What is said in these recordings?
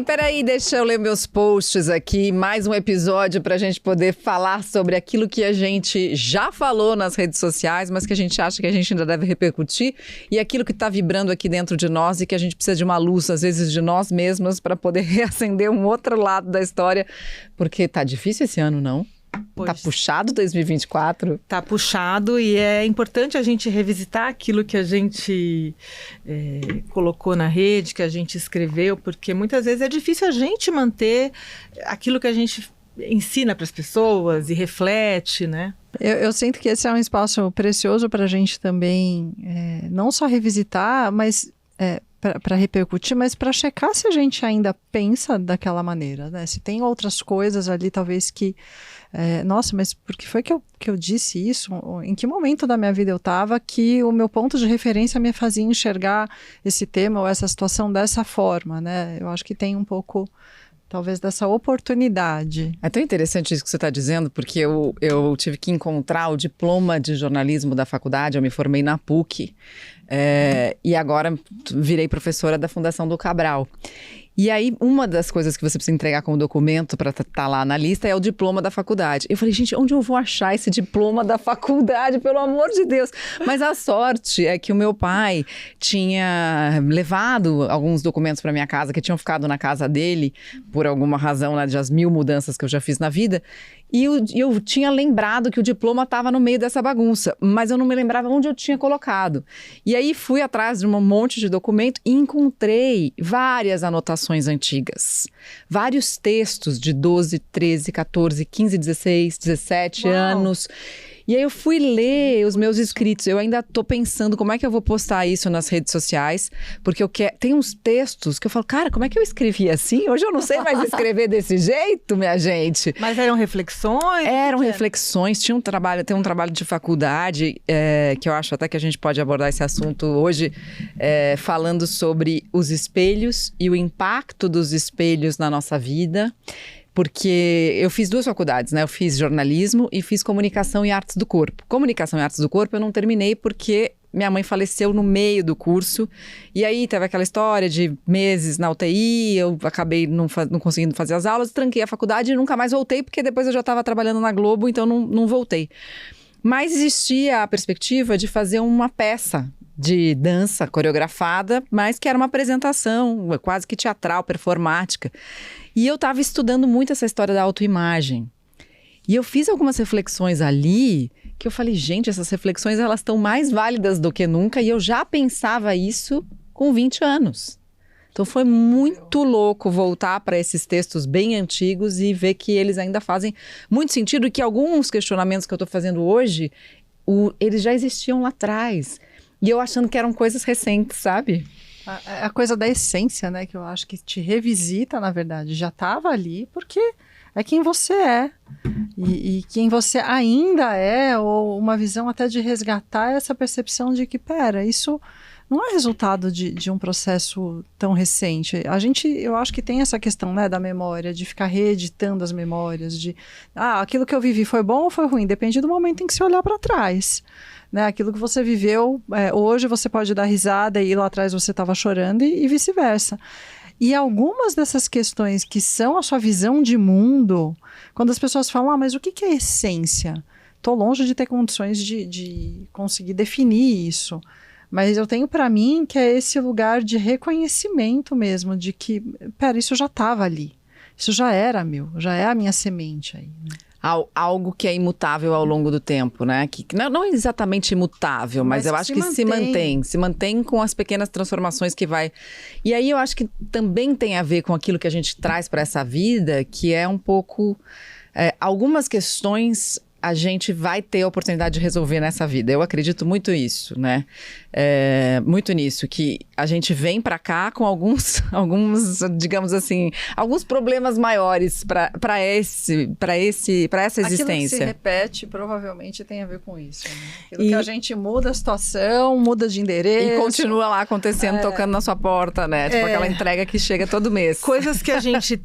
Peraí, deixa eu ler meus posts aqui. Mais um episódio pra gente poder falar sobre aquilo que a gente já falou nas redes sociais, mas que a gente acha que a gente ainda deve repercutir. E aquilo que tá vibrando aqui dentro de nós e que a gente precisa de uma luz, às vezes, de nós mesmas para poder reacender um outro lado da história. Porque tá difícil esse ano, não? Pois. Tá puxado 2024? Tá puxado e é importante a gente revisitar aquilo que a gente colocou na rede, que a gente escreveu, porque muitas vezes é difícil a gente manter aquilo que a gente ensina para as pessoas e reflete, né? Eu sinto que esse é um espaço precioso para a gente também, não só revisitar, mas para repercutir, mas para checar se a gente ainda pensa daquela maneira, né? Se tem outras coisas ali, talvez que... nossa, mas por que foi que eu disse isso? Em que momento da minha vida eu estava que o meu ponto de referência me fazia enxergar esse tema ou essa situação dessa forma, né? Eu acho que tem um pouco... talvez dessa oportunidade. É tão interessante isso que você está dizendo, porque eu tive que encontrar o diploma de jornalismo da faculdade, eu me formei na PUC, e agora virei professora da Fundação do Cabral. E aí, uma das coisas que você precisa entregar como documento para estar lá na lista é o diploma da faculdade. Eu falei, gente, onde eu vou achar esse diploma da faculdade, pelo amor de Deus? Mas a sorte é que o meu pai tinha levado alguns documentos para minha casa, que tinham ficado na casa dele, por alguma razão, né, das 1000 mudanças que eu já fiz na vida. E eu tinha lembrado que o diploma estava no meio dessa bagunça, mas eu não me lembrava onde eu tinha colocado. E aí fui atrás de um monte de documento e encontrei várias anotações antigas. Vários textos de 12, 13, 14, 15, 16, 17 anos. E aí eu fui ler os meus escritos. Eu ainda tô pensando como é que eu vou postar isso nas redes sociais, porque tem uns textos que eu falo, cara, como é que eu escrevi assim? Hoje eu não sei mais escrever desse jeito, minha gente. Mas eram reflexões? Eram reflexões. Tem um trabalho de faculdade, que eu acho até que a gente pode abordar esse assunto hoje, falando sobre os espelhos e o impacto dos espelhos na nossa vida. Porque eu fiz 2 faculdades, né? Eu fiz jornalismo e fiz comunicação e artes do corpo. Comunicação e artes do corpo eu não terminei porque minha mãe faleceu no meio do curso. E aí teve aquela história de meses na UTI, eu acabei não conseguindo fazer as aulas, tranquei a faculdade e nunca mais voltei, porque depois eu já estava trabalhando na Globo, então não voltei. Mas existia a perspectiva de fazer uma peça de dança coreografada, mas que era uma apresentação quase que teatral, performática. E eu estava estudando muito essa história da autoimagem. E eu fiz algumas reflexões ali, que eu falei, gente, essas reflexões elas estão mais válidas do que nunca, e eu já pensava isso com 20 anos. Então foi muito louco voltar para esses textos bem antigos e ver que eles ainda fazem muito sentido, e que alguns questionamentos que eu estou fazendo hoje, eles já existiam lá atrás. E eu achando que eram coisas recentes, sabe? A coisa da essência, né, que eu acho que te revisita, na verdade, já estava ali, porque é quem você é. E quem você ainda é, ou uma visão até de resgatar essa percepção de que, pera, isso não é resultado de um processo tão recente. Eu acho que tem essa questão, né, da memória, de ficar reeditando as memórias, de, aquilo que eu vivi foi bom ou foi ruim? Depende do momento em que você olhar para trás. Né, aquilo que você viveu, hoje você pode dar risada e lá atrás você estava chorando e vice-versa. E algumas dessas questões que são a sua visão de mundo, quando as pessoas falam, mas o que é essência? Estou longe de ter condições de conseguir definir isso. Mas eu tenho para mim que é esse lugar de reconhecimento mesmo, de que, pera, isso já estava ali. Isso já era meu, já é a minha semente aí, né? Algo que é imutável ao longo do tempo, né? Que não é exatamente imutável, mas eu acho que se mantém com as pequenas transformações que vai. E aí eu acho que também tem a ver com aquilo que a gente traz para essa vida, que é um pouco algumas questões a gente vai ter a oportunidade de resolver nessa vida. Eu acredito muito nisso, né? Muito nisso, que a gente vem para cá com alguns, digamos assim, alguns problemas maiores para essa existência. Aquilo que se repete provavelmente tem a ver com isso, né? Aquilo que a gente muda a situação, muda de endereço. E continua lá acontecendo, tocando na sua porta, né? Tipo aquela entrega que chega todo mês. Coisas que a gente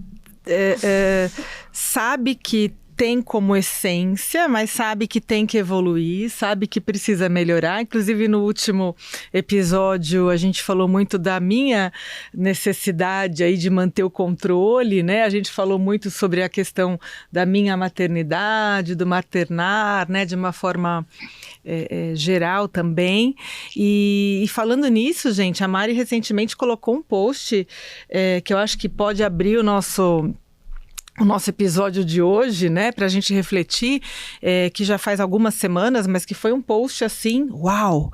sabe que tem como essência, mas sabe que tem que evoluir, sabe que precisa melhorar. Inclusive, no último episódio, a gente falou muito da minha necessidade aí de manter o controle, né? A gente falou muito sobre a questão da minha maternidade, do maternar, né? De uma forma geral também. E falando nisso, gente, a Mari recentemente colocou um post que eu acho que pode abrir o nosso episódio de hoje, né, pra gente refletir, que já faz algumas semanas, mas que foi um post assim, uau!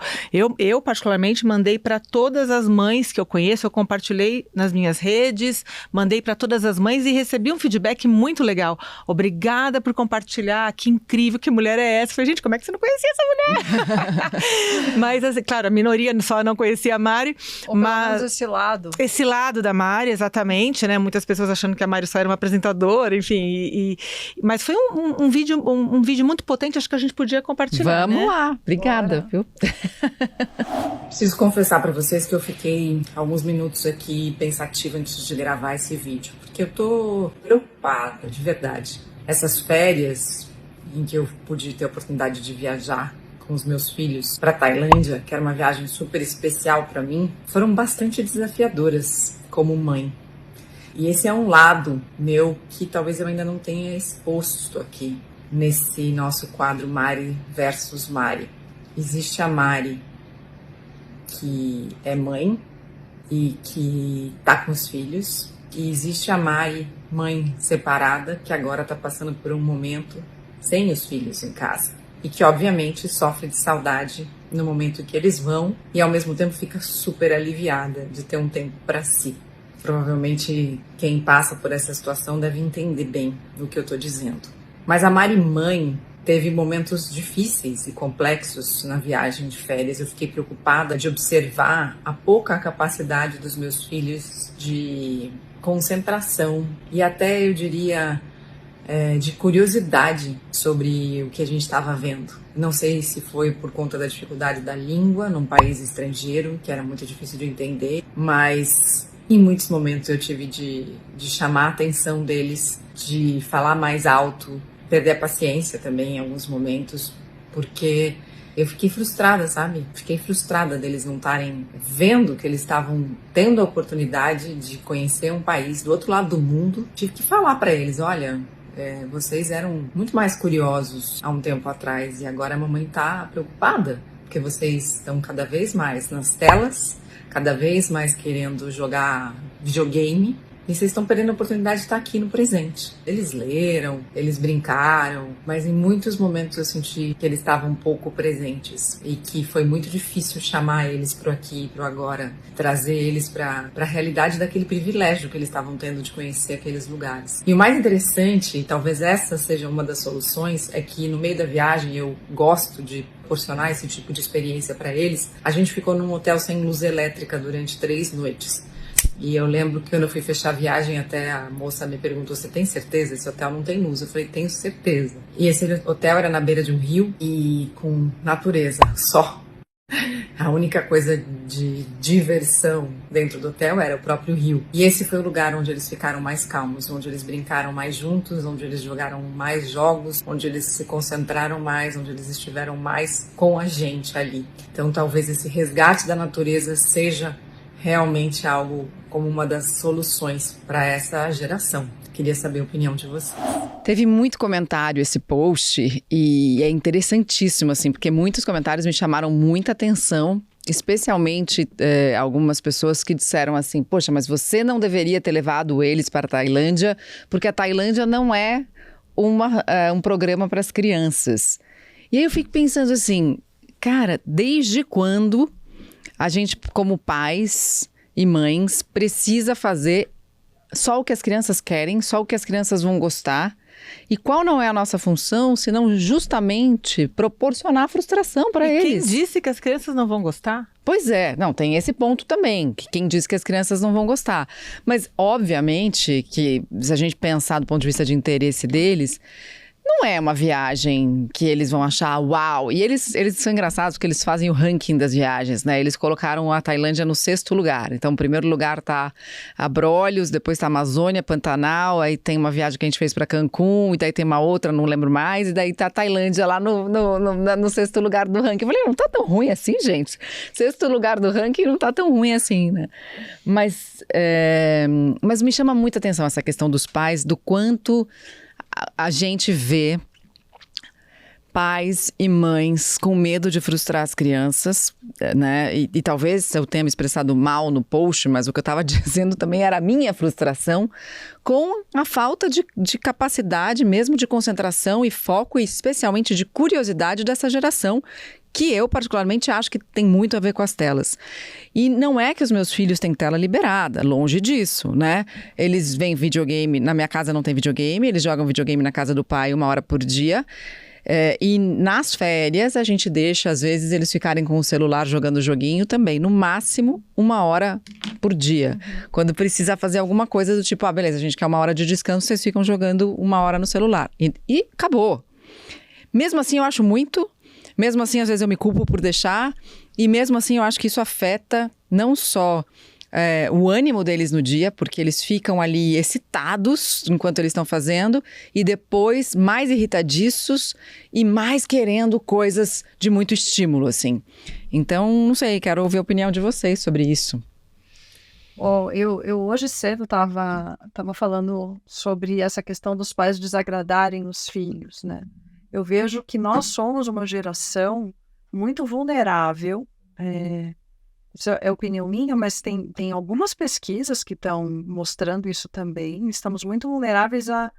Eu particularmente mandei para todas as mães que eu conheço, eu compartilhei nas minhas redes, mandei para todas as mães e recebi um feedback muito legal. Obrigada por compartilhar, que incrível, que mulher é essa? Eu falei, gente, como é que você não conhecia essa mulher? Mas, assim, claro, a minoria só não conhecia a Mari, mas esse lado. Esse lado da Mari, exatamente, né? Muitas pessoas achando que a Mari só era uma apresentadora, enfim, mas foi um vídeo muito potente, acho que a gente podia compartilhar. Vamos né? lá, obrigada, viu? Preciso confessar para vocês que eu fiquei alguns minutos aqui pensativa antes de gravar esse vídeo, porque eu tô preocupada, de verdade. Essas férias em que eu pude ter a oportunidade de viajar com os meus filhos para Tailândia, que era uma viagem super especial para mim, foram bastante desafiadoras como mãe. E esse é um lado meu que talvez eu ainda não tenha exposto aqui nesse nosso quadro Mari versus Mari. Existe a Mari que é mãe e que tá com os filhos, e existe a Mari, mãe separada, que agora tá passando por um momento sem os filhos em casa e que obviamente sofre de saudade no momento que eles vão e ao mesmo tempo fica super aliviada de ter um tempo para si. Provavelmente quem passa por essa situação deve entender bem o que eu tô dizendo. Mas a Mari mãe teve momentos difíceis e complexos na viagem de férias. Eu fiquei preocupada de observar a pouca capacidade dos meus filhos de concentração e até, eu diria, de curiosidade sobre o que a gente estava vendo. Não sei se foi por conta da dificuldade da língua num país estrangeiro, que era muito difícil de entender, mas em muitos momentos eu tive de chamar a atenção deles, de falar mais alto, perder a paciência também em alguns momentos, porque eu fiquei frustrada, sabe? Fiquei frustrada deles não estarem vendo que eles estavam tendo a oportunidade de conhecer um país do outro lado do mundo. Tive que falar para eles, olha, vocês eram muito mais curiosos há um tempo atrás e agora a mamãe tá preocupada, porque vocês estão cada vez mais nas telas, cada vez mais querendo jogar videogame, e vocês estão perdendo a oportunidade de estar aqui no presente. Eles leram, eles brincaram, mas em muitos momentos eu senti que eles estavam um pouco presentes e que foi muito difícil chamar eles pro aqui e pro agora, trazer eles para a realidade daquele privilégio que eles estavam tendo de conhecer aqueles lugares. E o mais interessante, e talvez essa seja uma das soluções, é que no meio da viagem eu gosto de proporcionar esse tipo de experiência para eles. A gente ficou num hotel sem luz elétrica durante 3 noites. E eu lembro que quando eu fui fechar a viagem, até a moça me perguntou, você tem certeza? Esse hotel não tem luz. Eu falei, tenho certeza. E esse hotel era na beira de um rio e com natureza só. A única coisa de diversão dentro do hotel era o próprio rio. E esse foi o lugar onde eles ficaram mais calmos, onde eles brincaram mais juntos, onde eles jogaram mais jogos, onde eles se concentraram mais, onde eles estiveram mais com a gente ali. Então talvez esse resgate da natureza seja realmente algo como uma das soluções para essa geração. Queria saber a opinião de vocês. Teve muito comentário esse post e é interessantíssimo, assim, porque muitos comentários me chamaram muita atenção, especialmente algumas pessoas que disseram assim, poxa, mas você não deveria ter levado eles para a Tailândia, porque a Tailândia não é um programa para as crianças. E aí eu fico pensando assim, cara, desde quando a gente, como pais e mães, precisa fazer só o que as crianças querem, só o que as crianças vão gostar? E qual não é a nossa função, senão justamente proporcionar frustração para eles? Quem disse que as crianças não vão gostar? Pois é, não, tem esse ponto também, que quem disse que as crianças não vão gostar. Mas, obviamente, que se a gente pensar do ponto de vista de interesse deles, não é uma viagem que eles vão achar uau. E eles são engraçados porque eles fazem o ranking das viagens, né? Eles colocaram a Tailândia no 6º lugar. Então, o primeiro lugar tá Abrolhos, depois tá Amazônia, Pantanal, aí tem uma viagem que a gente fez para Cancún, e daí tem uma outra, não lembro mais, e daí tá a Tailândia lá no 6º lugar do ranking. Eu falei, não tá tão ruim assim, gente. 6º lugar do ranking não tá tão ruim assim, né? Mas me chama muita atenção essa questão dos pais, do quanto a gente vê pais e mães com medo de frustrar as crianças, né? E talvez eu tenha me expressado mal no post, mas o que eu estava dizendo também era a minha frustração com a falta de capacidade mesmo de concentração e foco, e especialmente de curiosidade dessa geração, que eu particularmente acho que tem muito a ver com as telas. E não é que os meus filhos têm tela liberada, longe disso, né? Eles veem videogame, na minha casa não tem videogame, eles jogam videogame na casa do pai 1 hora por dia. E nas férias a gente deixa, às vezes, eles ficarem com o celular jogando joguinho também, no máximo 1 hora por dia. Quando precisa fazer alguma coisa do tipo, beleza, a gente quer 1 hora de descanso, vocês ficam jogando 1 hora no celular. E acabou. Mesmo assim, eu acho muito. Mesmo assim, às vezes eu me culpo por deixar. E mesmo assim, eu acho que isso afeta não só o ânimo deles no dia, porque eles ficam ali excitados enquanto eles estão fazendo, e depois mais irritadiços e mais querendo coisas de muito estímulo, assim. Então, não sei, quero ouvir a opinião de vocês sobre isso. Eu hoje cedo estava falando sobre essa questão dos pais desagradarem os filhos, né? Eu vejo que nós somos uma geração muito vulnerável, isso é opinião minha, mas tem algumas pesquisas que estão mostrando isso também. Estamos muito vulneráveis à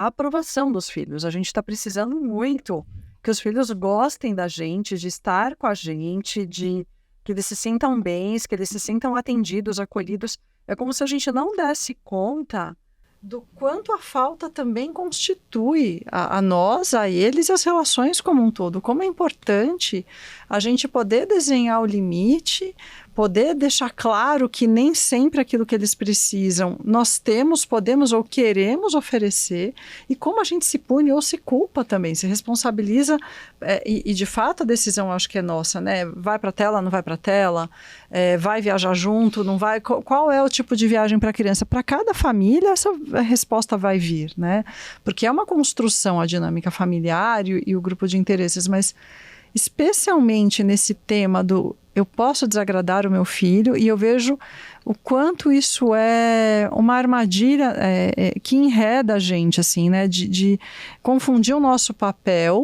aprovação dos filhos. A gente está precisando muito que os filhos gostem da gente, de estar com a gente, de que eles se sintam bem, que eles se sintam atendidos, acolhidos. É como se a gente não desse conta do quanto a falta também constitui a nós, a eles e as relações como um todo. Como é importante a gente poder desenhar o limite, poder deixar claro que nem sempre aquilo que eles precisam nós temos, podemos ou queremos oferecer, e como a gente se pune ou se culpa também, se responsabiliza, e de fato a decisão acho que é nossa, né? Vai para a tela, não vai para a tela, vai viajar junto, não vai, qual é o tipo de viagem para a criança? Para cada família essa resposta vai vir, né? Porque é uma construção a dinâmica familiar e o grupo de interesses, mas especialmente nesse tema do eu posso desagradar o meu filho, e eu vejo o quanto isso é uma armadilha que enreda a gente, assim, né? De confundir o nosso papel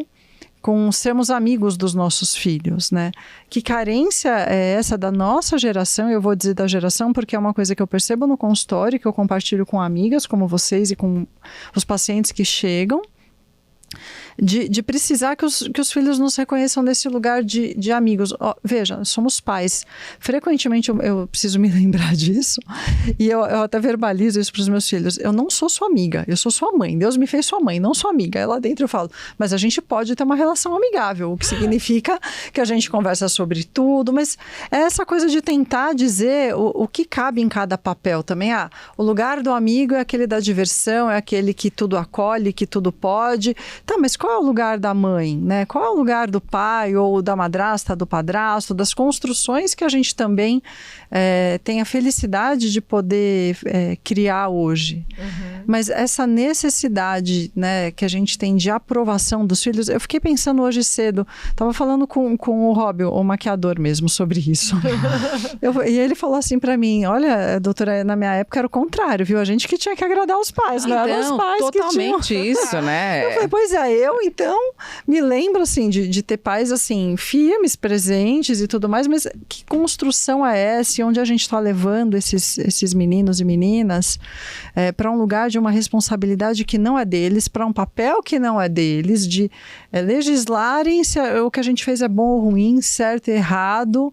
com sermos amigos dos nossos filhos, né? Que carência é essa da nossa geração? Eu vou dizer da geração porque é uma coisa que eu percebo no consultório, que eu compartilho com amigas como vocês e com os pacientes que chegam, de precisar que os filhos nos reconheçam nesse lugar de amigos. Veja, somos pais. Frequentemente eu preciso me lembrar disso, e eu até verbalizo isso para os meus filhos. Eu não sou sua amiga, eu sou sua mãe. Deus me fez sua mãe, não sua amiga. Aí lá dentro eu falo, mas a gente pode ter uma relação amigável, o que significa que a gente conversa sobre tudo, mas é essa coisa de tentar dizer o que cabe em cada papel também. O lugar do amigo é aquele da diversão, é aquele que tudo acolhe, que tudo pode. Tá, mas qual é o lugar da mãe, né? Qual é o lugar do pai ou da madrasta, do padrasto, das construções que a gente também tem a felicidade de poder criar hoje. Uhum. Mas essa necessidade, né, que a gente tem de aprovação dos filhos, eu fiquei pensando hoje cedo, estava falando com o Rob, o maquiador mesmo, sobre isso. E ele falou assim para mim, olha, doutora, na minha época era o contrário, viu? A gente que tinha que agradar os pais, não eram os pais totalmente que tinham... isso, né? Eu falei, pois eu então me lembro assim de ter pais assim firmes, presentes e tudo mais, mas que construção é essa e onde a gente está levando esses meninos e meninas para um lugar de uma responsabilidade que não é deles, para um papel que não é deles, de legislarem se o que a gente fez é bom ou ruim, certo e errado,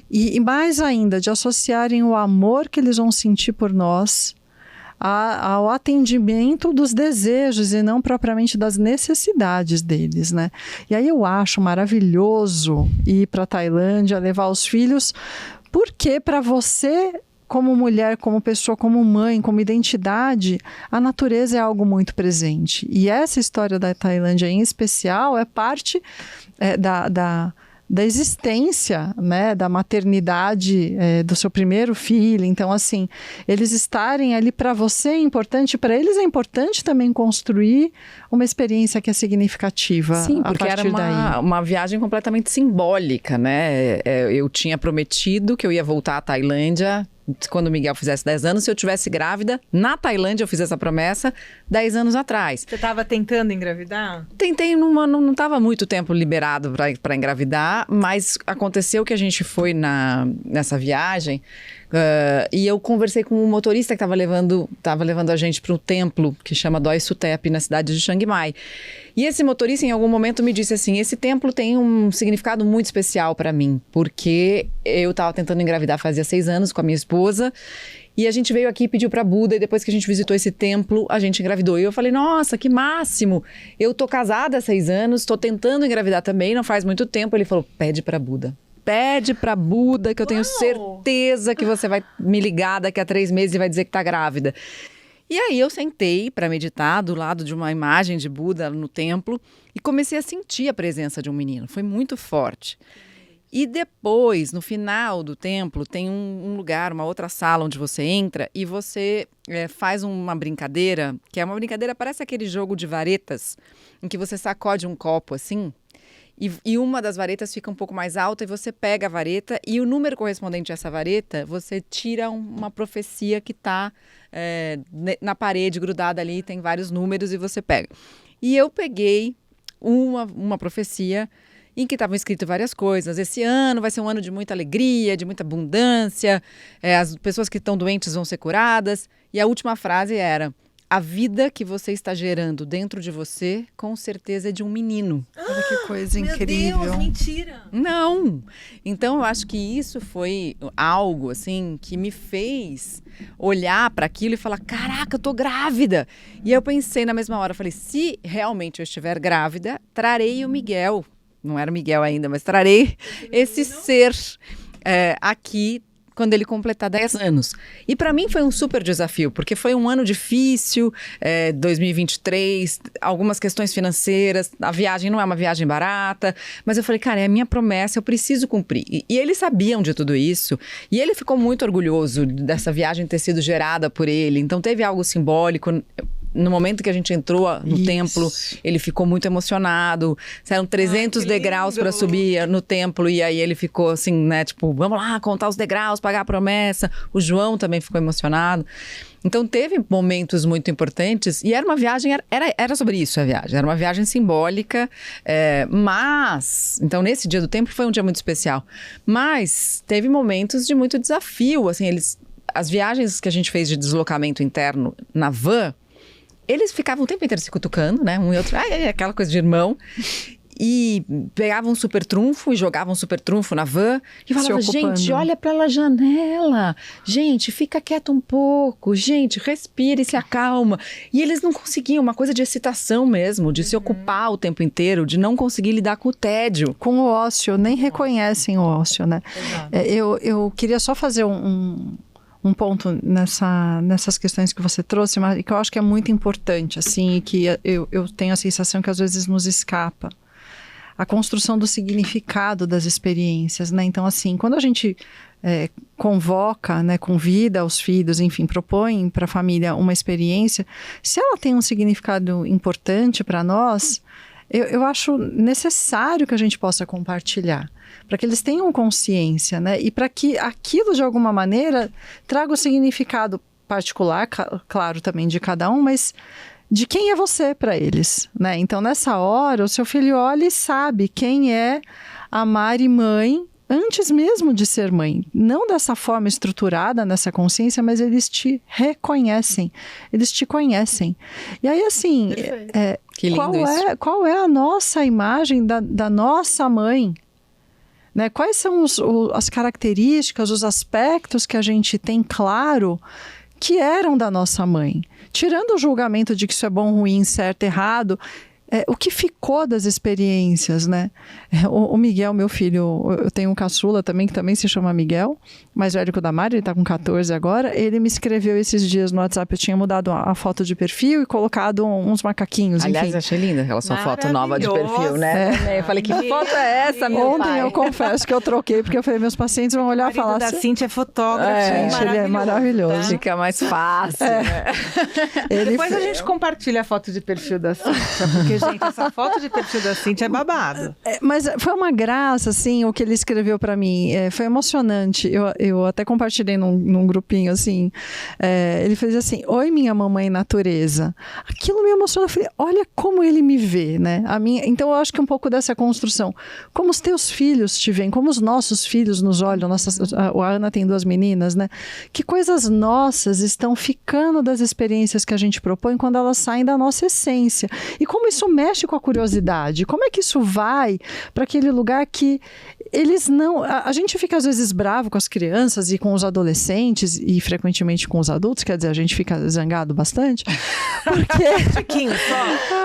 e mais ainda de associarem o amor que eles vão sentir por nós ao atendimento dos desejos e não propriamente das necessidades deles, né? E aí eu acho maravilhoso ir para a Tailândia, levar os filhos, porque para você como mulher, como pessoa, como mãe, como identidade, a natureza é algo muito presente. E essa história da Tailândia em especial é parte da existência, né, da maternidade do seu primeiro filho. Então, assim, eles estarem ali para você é importante, para eles é importante também construir uma experiência que é significativa. Sim, porque era uma viagem completamente simbólica, né? Eu tinha prometido que eu ia voltar à Tailândia quando o Miguel fizesse 10 anos, se eu tivesse grávida, na Tailândia eu fiz essa promessa 10 anos atrás. Você estava tentando engravidar? Tentei, não estava muito tempo liberado para engravidar, mas aconteceu que a gente foi nessa viagem e eu conversei com um motorista que estava levando a gente para um templo que chama Doi Suthep, na cidade de Chiang Mai. E esse motorista, em algum momento, me disse assim, esse templo tem um significado muito especial para mim, porque eu estava tentando engravidar fazia 6 anos com a minha esposa, e a gente veio aqui e pediu para Buda, e depois que a gente visitou esse templo, a gente engravidou. E eu falei, nossa, que máximo! Eu tô casada há 6 anos, tô tentando engravidar também, não faz muito tempo. Ele falou, pede para Buda. Pede para Buda, que eu tenho certeza que você vai me ligar daqui a 3 meses e vai dizer que tá grávida. E aí eu sentei para meditar do lado de uma imagem de Buda no templo e comecei a sentir a presença de um menino. Foi muito forte. E depois, no final do templo, tem um lugar, uma outra sala onde você entra e você faz uma brincadeira, que é uma brincadeira, parece aquele jogo de varetas, em que você sacode um copo assim, e uma das varetas fica um pouco mais alta e você pega a vareta e o número correspondente a essa vareta, você tira uma profecia que está na parede grudada ali, tem vários números e você pega. E eu peguei uma profecia em que estavam escritas várias coisas. Esse ano vai ser um ano de muita alegria, de muita abundância, as pessoas que estão doentes vão ser curadas. E a última frase era: a vida que você está gerando dentro de você, com certeza é de um menino. Olha que coisa incrível. Meu Deus, mentira! Não! Então, eu acho que isso foi algo, assim, que me fez olhar para aquilo e falar, caraca, eu tô grávida! E aí eu pensei na mesma hora, falei, se realmente eu estiver grávida, trarei o Miguel. Não era o Miguel ainda, mas trarei esse ser aqui quando ele completar 10 anos. E para mim foi um super desafio, porque foi um ano difícil, 2023, algumas questões financeiras, a viagem não é uma viagem barata, mas eu falei, cara, é a minha promessa, eu preciso cumprir. E eles sabiam de tudo isso, e ele ficou muito orgulhoso dessa viagem ter sido gerada por ele, então teve algo simbólico. No momento que a gente entrou no templo, ele ficou muito emocionado. Eram 300 degraus para subir no templo. E aí ele ficou assim, né? Tipo, vamos lá, contar os degraus, pagar a promessa. O João também ficou emocionado. Então teve momentos muito importantes. E era uma viagem, era sobre isso a viagem. Era uma viagem simbólica. Mas, então nesse dia do templo foi um dia muito especial. Mas teve momentos de muito desafio. Assim, as viagens que a gente fez de deslocamento interno na van, eles ficavam o tempo inteiro se cutucando, né? Um e outro, aquela coisa de irmão. E pegavam um super trunfo e jogavam um super trunfo na van. E falavam, gente, olha pela janela. Gente, fica quieto um pouco. Gente, respira e se acalma. E eles não conseguiam, uma coisa de excitação mesmo, de se ocupar o tempo inteiro, de não conseguir lidar com o tédio. Com o ócio, nem reconhecem o ócio, né? Eu queria só fazer um ponto nessas questões que você trouxe, mas que eu acho que é muito importante, assim, e que eu tenho a sensação que às vezes nos escapa. A construção do significado das experiências, né? Então, assim, quando a gente convoca, né, convida os filhos, enfim, propõe para a família uma experiência, se ela tem um significado importante para nós, eu acho necessário que a gente possa compartilhar, para que eles tenham consciência, né? E para que aquilo, de alguma maneira, traga o significado particular, claro, também de cada um, mas de quem é você para eles, né? Então, nessa hora, o seu filho olha e sabe quem é a Mari mãe, antes mesmo de ser mãe. Não dessa forma estruturada, nessa consciência, mas eles te reconhecem, eles te conhecem. E aí, assim, que lindo qual é a nossa imagem da nossa mãe? Né? Quais são as características, os aspectos que a gente tem claro que eram da nossa mãe? Tirando o julgamento de que isso é bom, ruim, certo, errado, o que ficou das experiências, né? O Miguel, meu filho, eu tenho um caçula também, que também se chama Miguel, mais velho que o da Mari, ele tá com 14 agora. Ele me escreveu esses dias no WhatsApp, eu tinha mudado a foto de perfil e colocado uns macaquinhos, Aliás, enfim. achei linda aquela sua foto nova de perfil, né? Eu falei, que foto é essa, meu Ontem pai? eu confesso que eu troquei, porque eu falei, meus pacientes vão olhar e falar da assim... Cíntia é fotógrafa, Gente, ele é maravilhoso. tá? Fica mais fácil, né? Depois a gente compartilha a foto de perfil da Cíntia, porque, gente, essa foto de perfil da Cíntia é babado. Mas foi uma graça, assim, o que ele escreveu pra mim. Foi emocionante. Eu até compartilhei num grupinho, assim. Ele fez assim, oi, minha mamãe natureza. Aquilo me emocionou. Eu falei, olha como ele me vê, né? Então, eu acho que um pouco dessa construção. Como os teus filhos te veem, como os nossos filhos nos olham. A Ana tem 2 meninas, né? Que coisas nossas estão ficando das experiências que a gente propõe quando elas saem da nossa essência. E como isso mexe com a curiosidade? Como é que isso vai para aquele lugar que eles não... A gente fica às vezes bravo com as crianças e com os adolescentes e frequentemente com os adultos, quer dizer, a gente fica zangado bastante,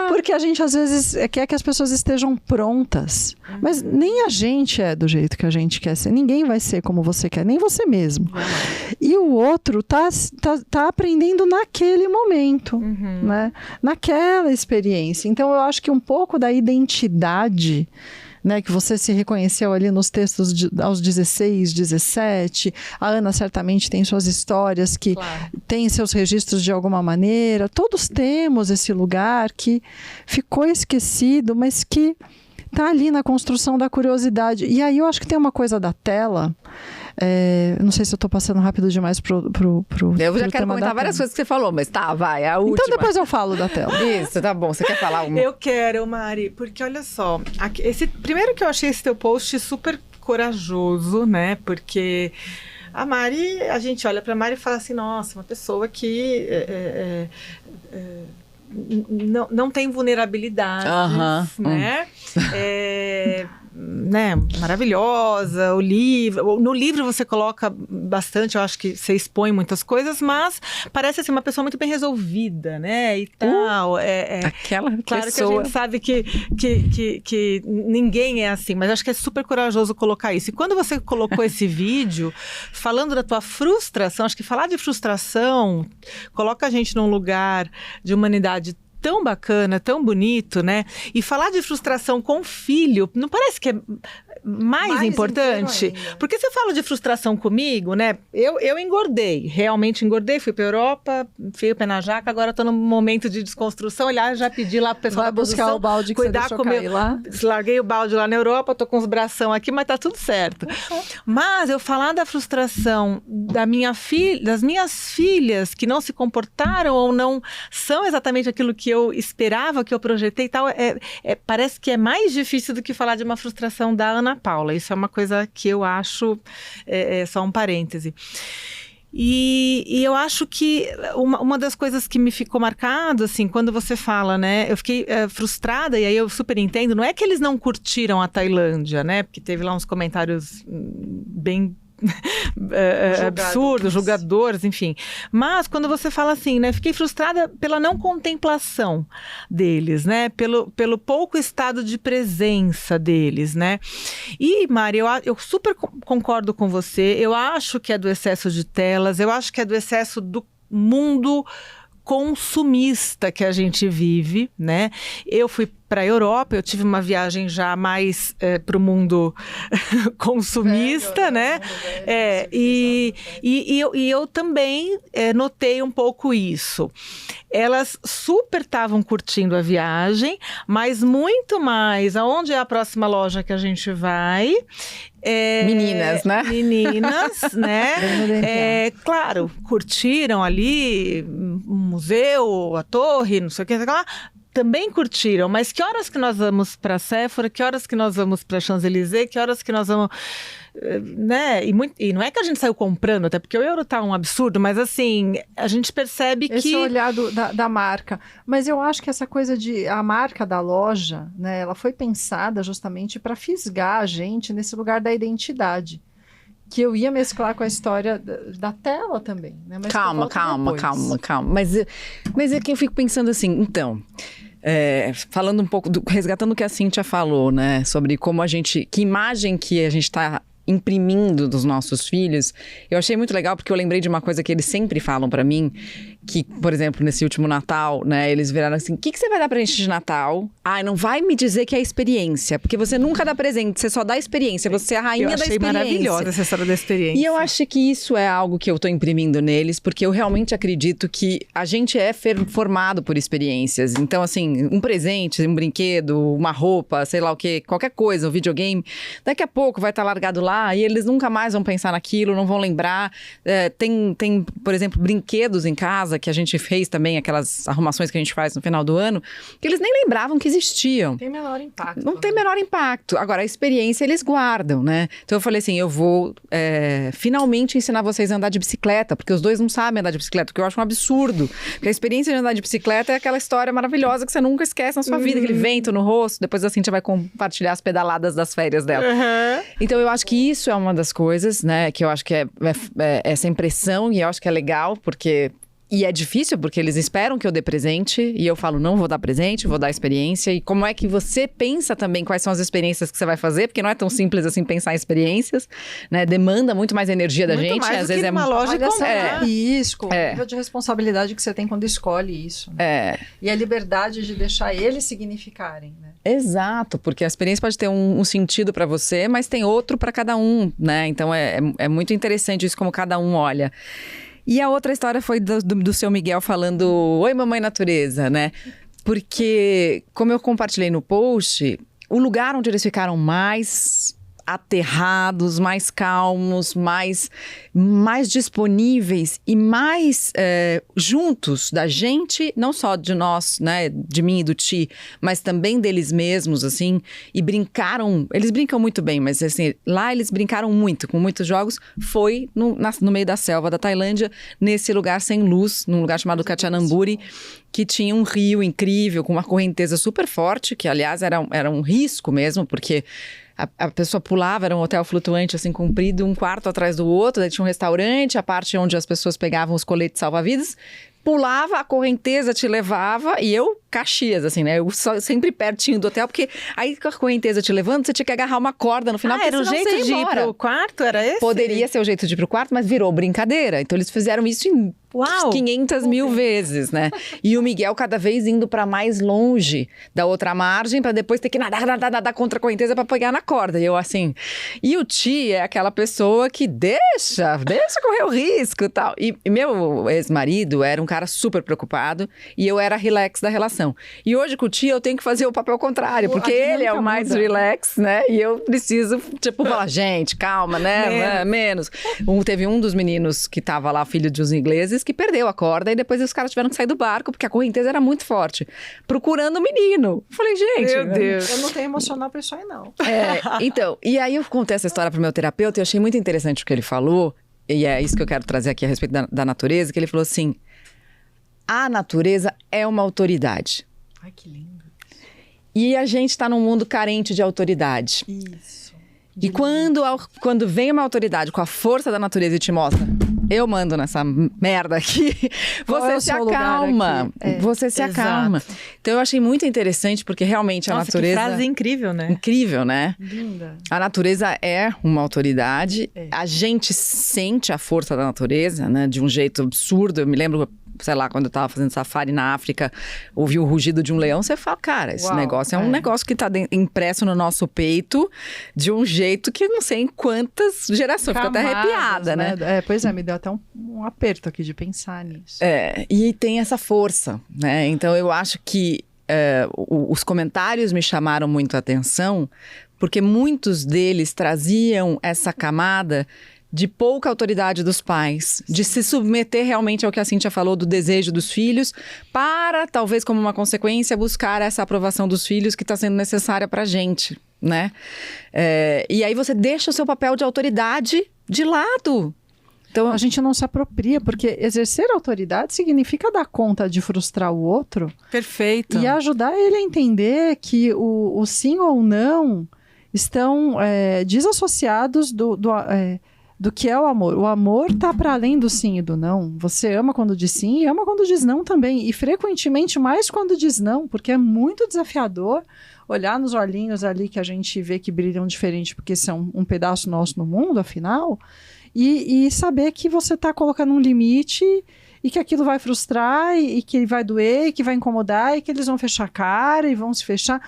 porque a gente às vezes quer que as pessoas estejam prontas, mas nem a gente é do jeito que a gente quer ser, ninguém vai ser como você quer, nem você mesmo. E o outro tá aprendendo naquele momento, né? Naquela experiência. Então eu acho que um pouco da identidade, né, que você se reconheceu ali nos textos aos 16, 17. A Ana certamente tem suas histórias que tem seus registros de alguma maneira. Todos temos esse lugar que ficou esquecido, mas que está ali na construção da curiosidade. E aí eu acho que tem uma coisa da tela... não sei se eu estou passando rápido demais pro Eu já quero comentar várias coisas que você falou, mas tá, vai, a última. Então depois eu falo da tela. Isso, tá bom. Você quer falar uma? Eu quero, Mari, porque olha só, primeiro que eu achei esse teu post super corajoso, né? Porque a Mari, a gente olha pra Mari e fala assim, nossa, uma pessoa que não tem vulnerabilidades, né? Né, maravilhosa, no livro você coloca bastante, eu acho que você expõe muitas coisas, mas parece assim uma pessoa muito bem resolvida, né, e tal. Aquela claro pessoa... que a gente sabe que ninguém é assim, mas acho que é super corajoso colocar isso. E quando você colocou esse vídeo, falando da tua frustração, acho que falar de frustração coloca a gente num lugar de humanidade tão bacana, tão bonito, né? E falar de frustração com filho, não parece que é mais importante? Porque se eu falo de frustração comigo, né? Eu engordei, realmente engordei, fui pra Europa, fui o pé na jaca, agora tô num momento de desconstrução. Aliás, já pedi lá pro pessoal vai da buscar produção, o balde que cuidar você deixou cair lá. Larguei o balde lá na Europa, tô com os bração aqui, mas tá tudo certo. Mas eu falar da frustração das minhas filhas que não se comportaram ou não são exatamente aquilo que eu esperava, que eu projetei e tal, parece que é mais difícil do que falar de uma frustração da Ana Paula. Isso é uma coisa que eu acho, só um parêntese. E eu acho que uma das coisas que me ficou marcado, assim, quando você fala, né, eu fiquei frustrada, e aí eu super entendo, não é que eles não curtiram a Tailândia, né, porque teve lá uns comentários bem absurdos, julgadores, enfim. Mas quando você fala assim, né, fiquei frustrada pela não contemplação deles, né, pelo pouco estado de presença deles, né. E, Mari, eu super concordo com você, eu acho que é do excesso de telas, eu acho que é do excesso do mundo consumista que a gente vive, né? Eu fui para a Europa, eu tive uma viagem já mais para o mundo consumista, né? E eu também notei um pouco isso. Elas super estavam curtindo a viagem, mas muito mais aonde é a próxima loja que a gente vai. Meninas, né? Meninas, né? Claro, curtiram ali o museu, a torre, não sei o que, lá. Também curtiram, mas que horas que nós vamos para Sephora, que horas que nós vamos para Champs-Élysées, que horas que nós vamos, né? E não é que a gente saiu comprando, até porque o euro tá um absurdo, mas assim, a gente percebe esse que... olhar da marca. Mas eu acho que essa coisa a marca da loja, né, ela foi pensada justamente para fisgar a gente nesse lugar da identidade. Que eu ia mesclar com a história da tela também, né? Mas calma. Mas é que eu fico pensando assim, então... falando um pouco, resgatando o que a Cíntia falou, né? Sobre como que imagem que a gente está imprimindo dos nossos filhos. Eu achei muito legal porque eu lembrei de uma coisa que eles sempre falam pra mim, que, por exemplo, nesse último Natal, né, eles viraram assim, o que você vai dar pra gente de Natal? Não vai me dizer que é experiência, porque você nunca dá presente, você só dá experiência, você é a rainha da experiência. Eu achei maravilhosa essa história da experiência. E eu acho que isso é algo que eu tô imprimindo neles, porque eu realmente acredito que a gente é formado por experiências. Então, assim, um presente, um brinquedo, uma roupa, sei lá o quê, qualquer coisa, um videogame, daqui a pouco vai estar largado lá e eles nunca mais vão pensar naquilo, não vão lembrar. Tem, por exemplo, brinquedos em casa que a gente fez também, aquelas arrumações que a gente faz no final do ano, que eles nem lembravam que existiam. Tem menor impacto. Não tem menor impacto. Agora, a experiência eles guardam, né? Então eu falei assim, eu vou finalmente ensinar vocês a andar de bicicleta, porque os dois não sabem andar de bicicleta, o que eu acho um absurdo. Porque a experiência de andar de bicicleta é aquela história maravilhosa que você nunca esquece na sua vida, aquele vento no rosto, depois a Cíntia vai compartilhar as pedaladas das férias dela. Então eu acho que isso é uma das coisas, né, que eu acho que é essa impressão, e eu acho que é legal, porque... E é difícil, porque eles esperam que eu dê presente, e eu falo, não vou dar presente, vou dar experiência. E como é que você pensa também quais são as experiências que você vai fazer, porque não é tão simples assim pensar em experiências, né? Demanda muito mais energia da muito gente. Mais às do vezes que uma loja risco, o nível de responsabilidade que você tem quando escolhe isso. Né? E a liberdade de deixar eles significarem, né? Exato, porque a experiência pode ter um sentido para você, mas tem outro para cada um, né? Então é muito interessante isso, como cada um olha. E a outra história foi do seu Miguel falando, oi mamãe natureza, né? Porque, como eu compartilhei no post, o lugar onde eles ficaram mais aterrados, mais calmos, mais disponíveis e mais juntos da gente, não só de nós, né, de mim e do Ti, mas também deles mesmos, assim, e brincaram, eles brincam muito bem, mas assim, lá eles brincaram muito, com muitos jogos, foi no meio da selva da Tailândia, nesse lugar sem luz, num lugar chamado Kanchanaburi, que tinha um rio incrível, com uma correnteza super forte, que aliás era um risco mesmo, porque a pessoa pulava, era um hotel flutuante assim comprido, um quarto atrás do outro, daí tinha um restaurante, a parte onde as pessoas pegavam os coletes salva-vidas, pulava, a correnteza te levava, e eu, Caxias, assim, né? Eu sempre pertinho do hotel, porque aí com a correnteza te levando, você tinha que agarrar uma corda no final, era o jeito de ir pro quarto? Era esse? Poderia ser o jeito de ir pro quarto, mas virou brincadeira. Então eles fizeram isso em 500 mil vezes, né? E o Miguel cada vez indo pra mais longe da outra margem, pra depois ter que nadar contra a correnteza pra pegar na corda. E eu assim... E o Ti é aquela pessoa que deixa correr o risco e tal. E meu ex-marido era um cara super preocupado e eu era relax da relação. E hoje com o Ti eu tenho que fazer o papel contrário, porque ele é o mais relax, né? E eu preciso, tipo, falar, gente, calma, né? Menos. Teve um dos meninos que tava lá, filho de uns ingleses, que perdeu a corda e depois os caras tiveram que sair do barco porque a correnteza era muito forte, procurando o menino. Falei, gente... Meu Deus. Eu não tenho emocional pra isso aí, não. Então, e aí eu contei essa história pro meu terapeuta e eu achei muito interessante o que ele falou, e é isso que eu quero trazer aqui a respeito da natureza, que ele falou assim, a natureza é uma autoridade. Ai, que lindo. E a gente tá num mundo carente de autoridade. Isso. E quando vem uma autoridade com a força da natureza e te mostra, eu mando nessa merda aqui, você se acalma. Você se acalma. Então eu achei muito interessante, porque realmente a natureza... Que frase incrível, né? Incrível, né? Linda. A natureza é uma autoridade. A gente sente a força da natureza, né? De um jeito absurdo. Eu me lembro... sei lá, quando eu tava fazendo safari na África, ouvi o rugido de um leão, você fala, cara, esse negócio é um negócio que tá impresso no nosso peito de um jeito que não sei em quantas gerações. Fico até arrepiada, né? Pois é, me deu até um aperto aqui de pensar nisso. E tem essa força, né? Então eu acho que os comentários me chamaram muito a atenção, porque muitos deles traziam essa camada de pouca autoridade dos pais, de se submeter realmente ao que a Cíntia falou, do desejo dos filhos, para, talvez como uma consequência, buscar essa aprovação dos filhos que está sendo necessária para a gente, né? E aí você deixa o seu papel de autoridade de lado. Então a gente não se apropria, porque exercer autoridade significa dar conta de frustrar o outro. Perfeito. E ajudar ele a entender que o sim ou não estão desassociados do que é o amor. O amor tá para além do sim e do não. Você ama quando diz sim e ama quando diz não também. E frequentemente mais quando diz não, porque é muito desafiador olhar nos olhinhos ali que a gente vê que brilham diferente, porque são um pedaço nosso no mundo, afinal, e saber que você está colocando um limite e que aquilo vai frustrar e que vai doer, e que vai incomodar e que eles vão fechar a cara e vão se fechar.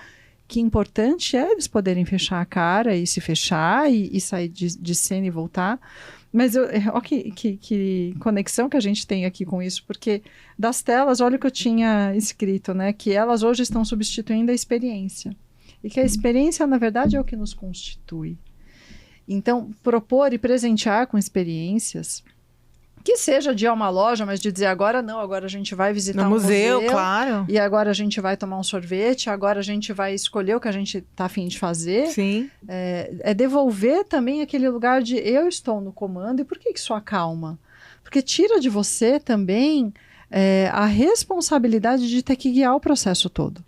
Que importante é eles poderem fechar a cara e se fechar e sair de cena e voltar. Mas olha que conexão que a gente tem aqui com isso, porque das telas, olha o que eu tinha escrito, né? Que elas hoje estão substituindo a experiência. E que a experiência, na verdade, é o que nos constitui. Então, propor e presentear com experiências, que seja de ir a uma loja, mas de dizer agora não, agora a gente vai visitar um museu, claro. E agora a gente vai tomar um sorvete, agora a gente vai escolher o que a gente está a fim de fazer. Sim. É devolver também aquele lugar de eu estou no comando. E por que isso acalma? Porque tira de você também a responsabilidade de ter que guiar o processo todo.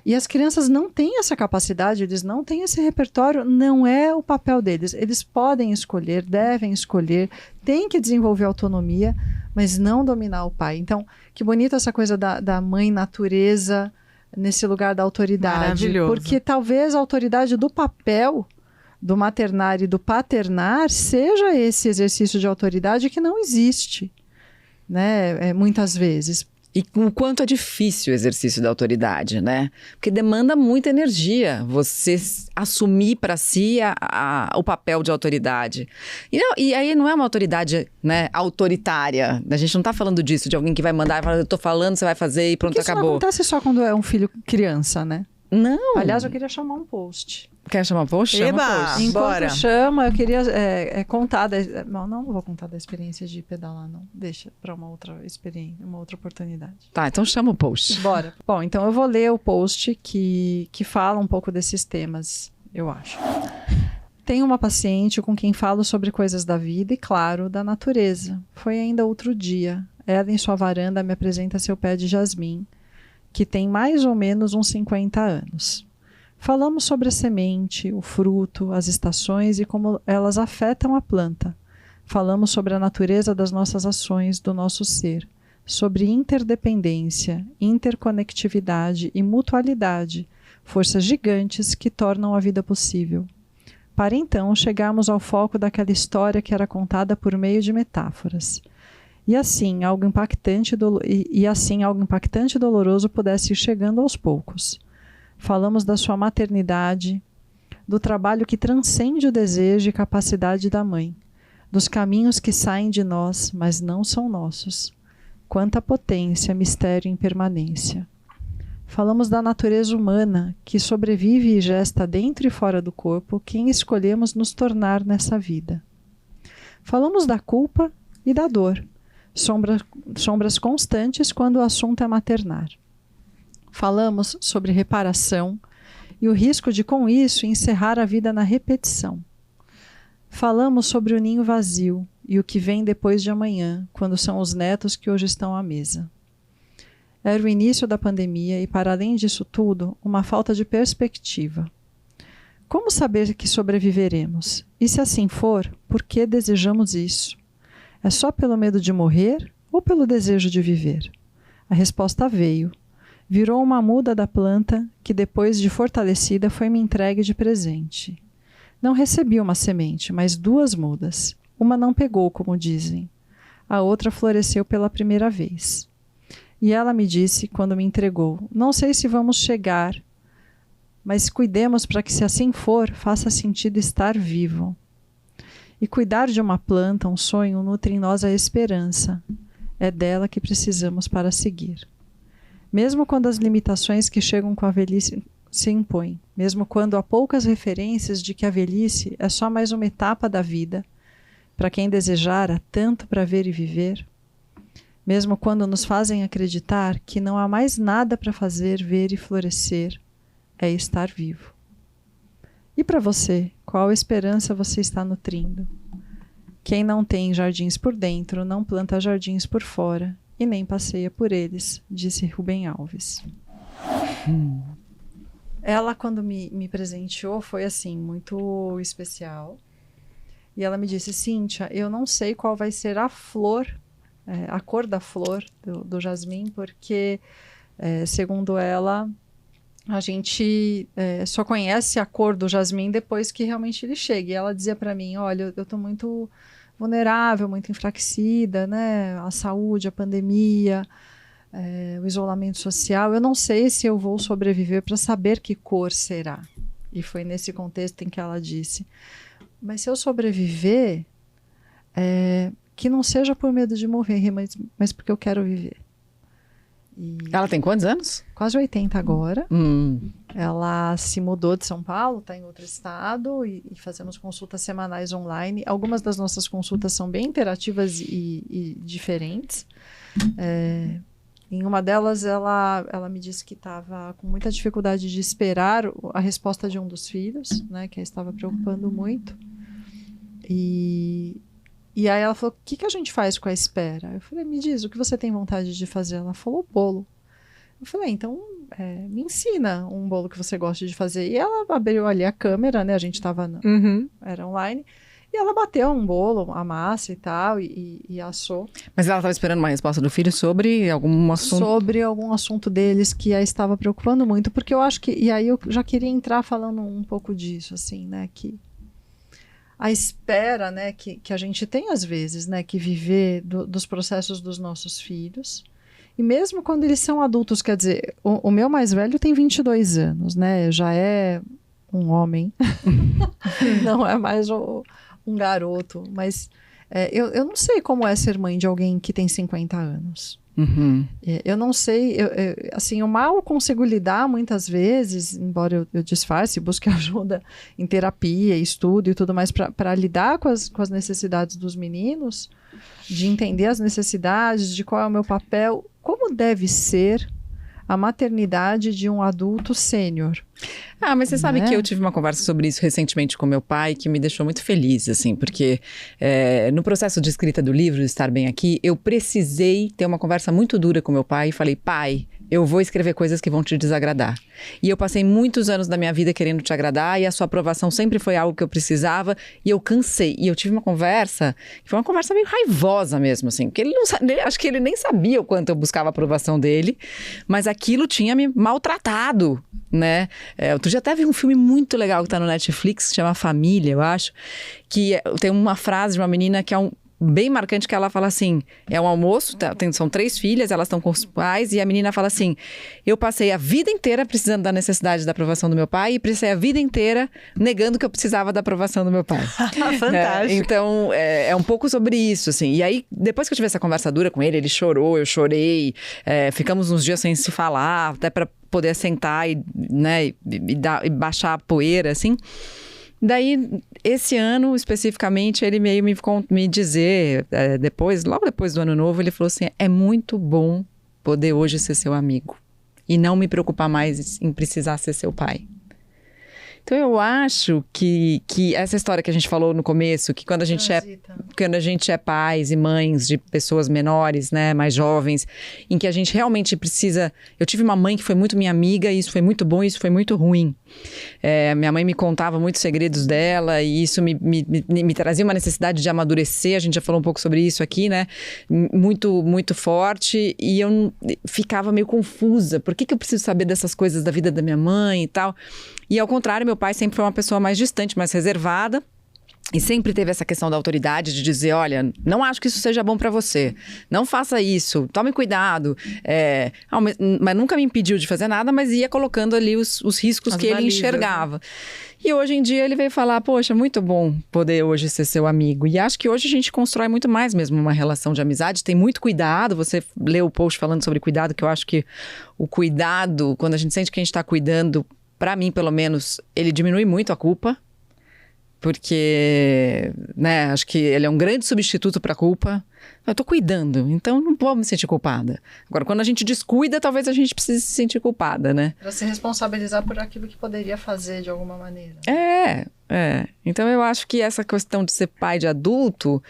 E as crianças não têm essa capacidade, eles não têm esse repertório, não é o papel deles. Eles podem escolher, devem escolher, têm que desenvolver autonomia, mas não dominar o pai. Então, que bonita essa coisa da mãe natureza nesse lugar da autoridade. Maravilhoso. Porque talvez a autoridade do papel, do maternar e do paternar, seja esse exercício de autoridade que não existe, né? Muitas vezes. E o quanto é difícil o exercício da autoridade, né? Porque demanda muita energia você assumir para si o papel de autoridade. E aí não é uma autoridade, né, autoritária. A gente não está falando disso, de alguém que vai mandar e falar, eu tô falando, você vai fazer e pronto, porque acabou. Isso não acontece só quando é um filho criança, né? Não. Aliás, eu queria chamar um post. Quer chamar post? Chama post. Enquanto bora. chama, eu queria contar... Não vou contar da experiência de pedalar, não. Deixa para uma outra experiência, uma outra oportunidade. Tá, então chama o post. Bora. Bom, então eu vou ler o post que fala um pouco desses temas, eu acho. Tenho uma paciente com quem falo sobre coisas da vida e, claro, da natureza. Foi ainda outro dia. Ela, em sua varanda, me apresenta seu pé de jasmim, que tem mais ou menos uns 50 anos. Falamos sobre a semente, o fruto, as estações e como elas afetam a planta. Falamos sobre a natureza das nossas ações, do nosso ser, sobre interdependência, interconectividade e mutualidade, forças gigantes que tornam a vida possível. Para então chegarmos ao foco daquela história que era contada por meio de metáforas. E assim algo impactante e doloroso pudesse ir chegando aos poucos. Falamos da sua maternidade, do trabalho que transcende o desejo e capacidade da mãe, dos caminhos que saem de nós, mas não são nossos. Quanta potência, mistério e impermanência. Falamos da natureza humana, que sobrevive e gesta dentro e fora do corpo quem escolhemos nos tornar nessa vida. Falamos da culpa e da dor, sombras constantes quando o assunto é maternar. Falamos sobre reparação e o risco de, com isso, encerrar a vida na repetição. Falamos sobre o ninho vazio e o que vem depois de amanhã, quando são os netos que hoje estão à mesa. Era o início da pandemia e, para além disso tudo, uma falta de perspectiva. Como saber que sobreviveremos? E se assim for, por que desejamos isso? É só pelo medo de morrer ou pelo desejo de viver? A resposta veio. Virou uma muda da planta que, depois de fortalecida, foi-me entregue de presente. Não recebi uma semente, mas 2 mudas. Uma não pegou, como dizem. A outra floresceu pela primeira vez. E ela me disse, quando me entregou, não sei se vamos chegar, mas cuidemos para que, se assim for, faça sentido estar vivo. E cuidar de uma planta, um sonho, nutre em nós a esperança. É dela que precisamos para seguir. Mesmo quando as limitações que chegam com a velhice se impõem, mesmo quando há poucas referências de que a velhice é só mais uma etapa da vida, para quem desejara tanto para ver e viver, mesmo quando nos fazem acreditar que não há mais nada para fazer, ver e florescer, é estar vivo. E para você, qual esperança você está nutrindo? Quem não tem jardins por dentro, não planta jardins por fora, e nem passeia por eles, disse Rubem Alves. Ela, quando me presenteou, foi assim, muito especial. E ela me disse, Cíntia, eu não sei qual vai ser a flor, a cor da flor do jasmim, porque, segundo ela, a gente só conhece a cor do jasmim depois que realmente ele chega. E ela dizia para mim, olha, eu estou muito vulnerável, muito enfraquecida, né? A saúde, a pandemia, o isolamento social. Eu não sei se eu vou sobreviver para saber que cor será. E foi nesse contexto em que ela disse, mas se eu sobreviver, que não seja por medo de morrer, mas porque eu quero viver. Ela tem quantos anos? Quase 80 agora. Ela se mudou de São Paulo, está em outro estado e fazemos consultas semanais online. Algumas das nossas consultas são bem interativas e diferentes. Em uma delas, ela me disse que estava com muita dificuldade de esperar a resposta de um dos filhos, né, que a estava preocupando muito. E aí ela falou, o que a gente faz com a espera? Eu falei, me diz, o que você tem vontade de fazer? Ela falou, bolo. Eu falei, então me ensina um bolo que você gosta de fazer. E ela abriu ali a câmera, né? A gente estava, era online. E ela bateu um bolo, a massa e tal, e assou. Mas ela estava esperando uma resposta do filho sobre algum assunto? Sobre algum assunto deles que a estava preocupando muito. Porque eu acho que... E aí eu já queria entrar falando um pouco disso, assim, né? Que a espera, né, que a gente tem às vezes, né, que viver dos processos dos nossos filhos, e mesmo quando eles são adultos, quer dizer, o meu mais velho tem 22 anos, né, já é um homem, não é mais um garoto, mas eu não sei como é ser mãe de alguém que tem 50 anos. Eu não sei, assim, eu mal consigo lidar muitas vezes, embora eu disfarce, busque ajuda em terapia, estudo e tudo mais para lidar com as necessidades dos meninos, de entender as necessidades, de qual é o meu papel, como deve ser a maternidade de um adulto sênior. Mas você sabe que eu tive uma conversa sobre isso recentemente com meu pai, que me deixou muito feliz, assim, porque no processo de escrita do livro, Estar Bem Aqui, eu precisei ter uma conversa muito dura com meu pai e falei, pai, eu vou escrever coisas que vão te desagradar. E eu passei muitos anos da minha vida querendo te agradar e a sua aprovação sempre foi algo que eu precisava e eu cansei. E eu tive uma conversa, que foi uma conversa meio raivosa mesmo, assim, porque acho que ele nem sabia o quanto eu buscava a aprovação dele, mas aquilo tinha me maltratado, né? Outro dia até vi um filme muito legal que tá no Netflix, que chama Família, eu acho, que tem uma frase de uma menina que é bem marcante, que ela fala assim, é um almoço, são 3 filhas, elas estão com os pais, e a menina fala assim, eu passei a vida inteira precisando da necessidade da aprovação do meu pai, e passei a vida inteira negando que eu precisava da aprovação do meu pai. Fantástico. Então, é um pouco sobre isso, assim, e aí, depois que eu tive essa conversa dura com ele chorou, eu chorei, ficamos uns dias sem se falar, até para poder sentar e baixar a poeira, assim. Daí, esse ano, especificamente, ele meio me dizer, logo depois do ano novo, ele falou assim, é muito bom poder hoje ser seu amigo e não me preocupar mais em precisar ser seu pai. Então, eu acho que essa história que a gente falou no começo, que quando a gente é pais e mães de pessoas menores, né, mais jovens, em que a gente realmente precisa... Eu tive uma mãe que foi muito minha amiga, e isso foi muito bom e isso foi muito ruim. Minha mãe me contava muitos segredos dela e isso me trazia uma necessidade de amadurecer, a gente já falou um pouco sobre isso aqui, né, muito, muito forte, e eu ficava meio confusa, por que eu preciso saber dessas coisas da vida da minha mãe e tal? E ao contrário, meu pai sempre foi uma pessoa mais distante, mais reservada, e sempre teve essa questão da autoridade de dizer, olha, não acho que isso seja bom pra você, não faça isso, tome cuidado, mas nunca me impediu de fazer nada, mas ia colocando ali os riscos que ele enxergava. E hoje em dia ele veio falar, poxa, muito bom poder hoje ser seu amigo. E acho que hoje a gente constrói muito mais mesmo uma relação de amizade, tem muito cuidado, você leu o post falando sobre cuidado, que eu acho que o cuidado, quando a gente sente que a gente tá cuidando, pra mim, pelo menos, ele diminui muito a culpa, porque, né, acho que ele é um grande substituto pra culpa. Eu tô cuidando, então não vou me sentir culpada. Agora, quando a gente descuida, talvez a gente precise se sentir culpada, né? Pra se responsabilizar por aquilo que poderia fazer de alguma maneira. Então eu acho que essa questão de ser pai de adulto,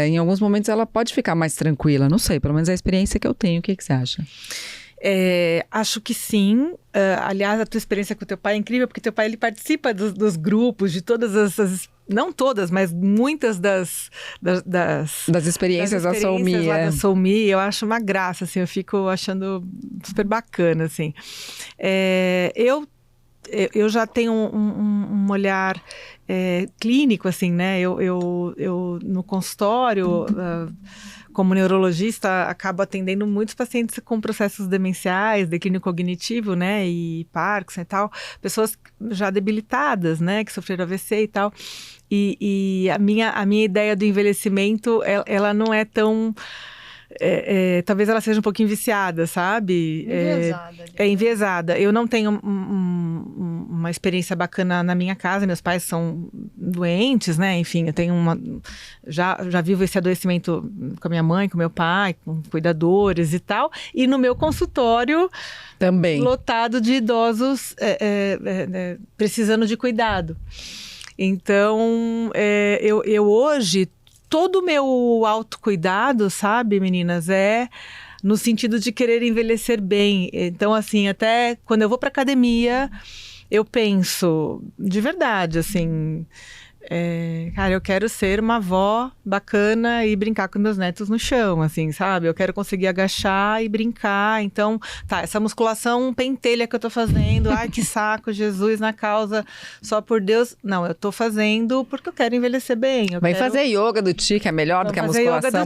em alguns momentos ela pode ficar mais tranquila, não sei, pelo menos é a experiência que eu tenho. O que você acha? Acho que sim. Aliás, a tua experiência com o teu pai é incrível, porque teu pai ele participa dos grupos, de todas essas, não todas, mas muitas das experiências da Soumi. Lá da Soumi. Eu acho uma graça, assim, eu fico achando super bacana, assim. Eu já tenho um olhar clínico, assim, né? Eu no consultório, como neurologista, acabo atendendo muitos pacientes com processos demenciais, declínio cognitivo, né? E Parkinson e tal. Pessoas já debilitadas, né? Que sofreram AVC e tal. E a minha ideia do envelhecimento, ela não é tão... talvez ela seja um pouquinho viciada, sabe? Enviesada. Eu não tenho uma experiência bacana na minha casa. Meus pais são doentes, né? Enfim, eu tenho já vivo esse adoecimento com a minha mãe, com meu pai, com cuidadores e tal. E no meu consultório... Também. Lotado de idosos precisando de cuidado. Então, eu hoje... Todo o meu autocuidado, sabe, meninas, no sentido de querer envelhecer bem. Então, assim, até quando eu vou pra academia, eu penso, de verdade, assim... cara, eu quero ser uma avó bacana e brincar com meus netos no chão, assim, sabe? Eu quero conseguir agachar e brincar. Então, essa musculação pentelha que eu tô fazendo, ai, que saco, Jesus na causa, só por Deus. Não, eu tô fazendo porque eu quero envelhecer bem. Vai fazer yoga do Ti, que é melhor do que a musculação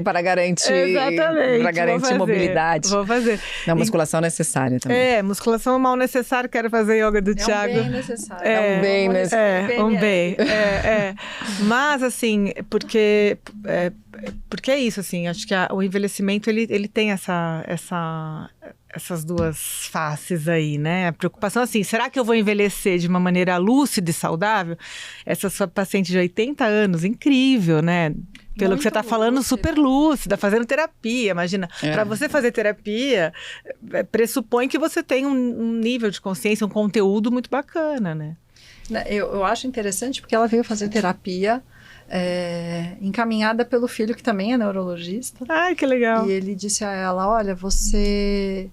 para garantir, exatamente, para garantir mobilidade. Vou fazer. Não, musculação necessária também. Musculação é mal necessária, quero fazer yoga do Thiago. É um bem necessário. É um bem necessário. Um bem. Mas, assim, porque é isso, assim, acho que o envelhecimento, ele tem essas duas faces aí, né? A preocupação, assim, será que eu vou envelhecer de uma maneira lúcida e saudável? Essa sua paciente de 80 anos, incrível, né? Pelo muito que você está falando, super lúcida, fazendo terapia, imagina. Para você fazer terapia, pressupõe que você tem um nível de consciência, um conteúdo muito bacana, né? Eu acho interessante porque ela veio fazer terapia encaminhada pelo filho, que também é neurologista. Ai, que legal. E ele disse a ela, olha, você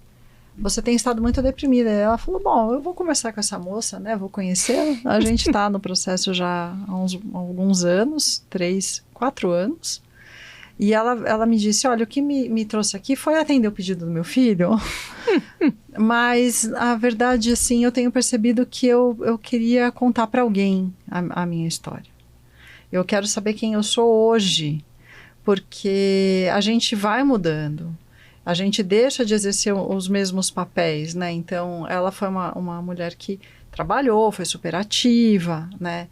tem estado muito deprimida. E ela falou, bom, eu vou conversar com essa moça, né? Vou conhecê-la. A gente está no processo já há alguns anos, 3, 4 anos. E ela me disse, olha, o que me trouxe aqui foi atender o pedido do meu filho. Mas, a verdade, assim, eu tenho percebido que eu queria contar para alguém a minha história. Eu quero saber quem eu sou hoje, porque a gente vai mudando. A gente deixa de exercer os mesmos papéis, né? Então, ela foi uma mulher que trabalhou, foi super ativa, né?